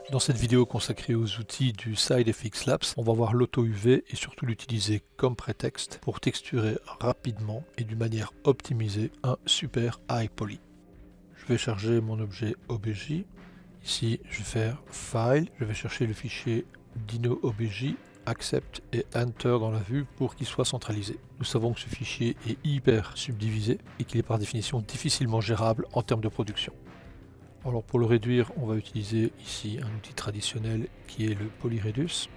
Dans cette vidéo consacrée aux outils du SideFX Labs, on va voir l'auto UV et surtout l'utiliser comme prétexte pour texturer rapidement et d'une manière optimisée un super high poly. Je vais charger mon objet OBJ. Ici, je vais faire File, je vais chercher le fichier Dino OBJ, Accept et Enter dans la vue pour qu'il soit centralisé. Nous savons que ce fichier est hyper subdivisé et qu'il est par définition difficilement gérable en termes de production. Alors pour le réduire, on va utiliser ici un outil traditionnel qui est le Polyredus.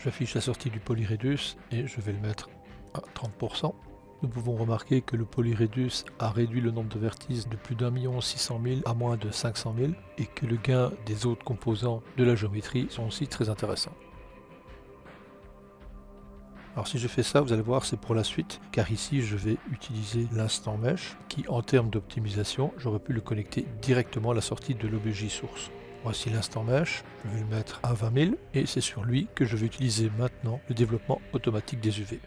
J'affiche la sortie du Polyredus et je vais le mettre à 30%. Nous pouvons remarquer que le Polyredus a réduit le nombre de vertices de plus d'1,6 million à moins de 500 000 et que le gain des autres composants de la géométrie sont aussi très intéressants. Alors si je fais ça, vous allez voir, c'est pour la suite, car ici je vais utiliser l'instant mesh, qui en termes d'optimisation, j'aurais pu le connecter directement à la sortie de l'OBJ source. Voici l'instant mesh, je vais le mettre à 20 000, et c'est sur lui que je vais utiliser maintenant le développement automatique des UV.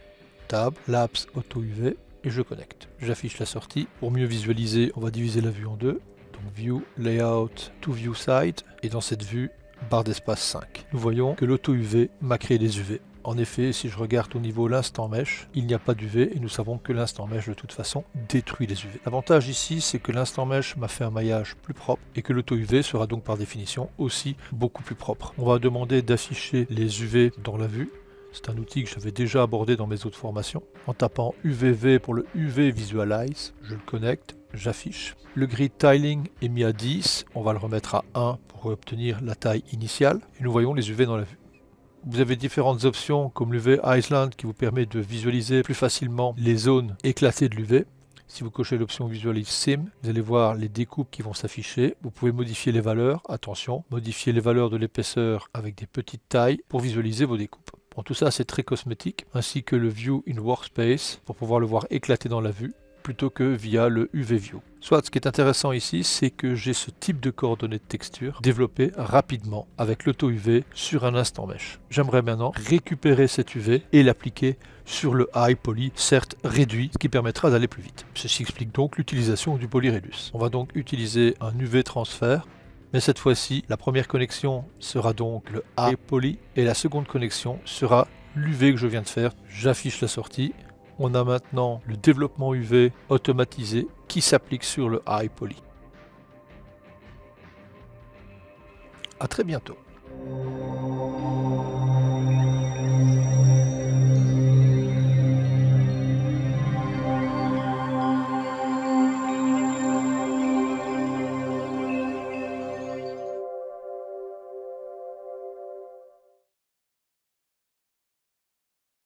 Tab, Labs, Auto UV, et je connecte. J'affiche la sortie. Pour mieux visualiser, on va diviser la vue en deux. Donc View, Layout, to View Side, et dans cette vue, barre d'espace 5. Nous voyons que l'auto UV m'a créé des UV. En effet, si je regarde au niveau l'instant mesh, il n'y a pas d'UV et nous savons que l'instant mesh de toute façon détruit les UV. L'avantage ici, c'est que l'instant mesh m'a fait un maillage plus propre et que l'auto UV sera donc par définition aussi beaucoup plus propre. On va demander d'afficher les UV dans la vue. C'est un outil que j'avais déjà abordé dans mes autres formations. En tapant UVV pour le UV Visualize, je le connecte, j'affiche. Le grid tiling est mis à 10, on va le remettre à 1 pour obtenir la taille initiale. Et nous voyons les UV dans la vue. Vous avez différentes options comme l'UV Island qui vous permet de visualiser plus facilement les zones éclatées de l'UV. Si vous cochez l'option Visualize Sim, vous allez voir les découpes qui vont s'afficher. Vous pouvez modifier les valeurs, attention, modifier les valeurs de l'épaisseur avec des petites tailles pour visualiser vos découpes. Bon, tout ça c'est très cosmétique, ainsi que le View in Workspace pour pouvoir le voir éclater dans la vue, plutôt que via le UV View. Soit ce qui est intéressant ici, c'est que j'ai ce type de coordonnées de texture développé rapidement avec l'auto UV sur un instant mesh. J'aimerais maintenant récupérer cet UV et l'appliquer sur le high poly, certes réduit, ce qui permettra d'aller plus vite. Ceci explique donc l'utilisation du Polyredus. On va donc utiliser un UV transfert, mais cette fois-ci, la première connexion sera donc le high poly et la seconde connexion sera l'UV que je viens de faire. J'affiche la sortie. On a maintenant le développement UV automatisé qui s'applique sur le high poly. A très bientôt.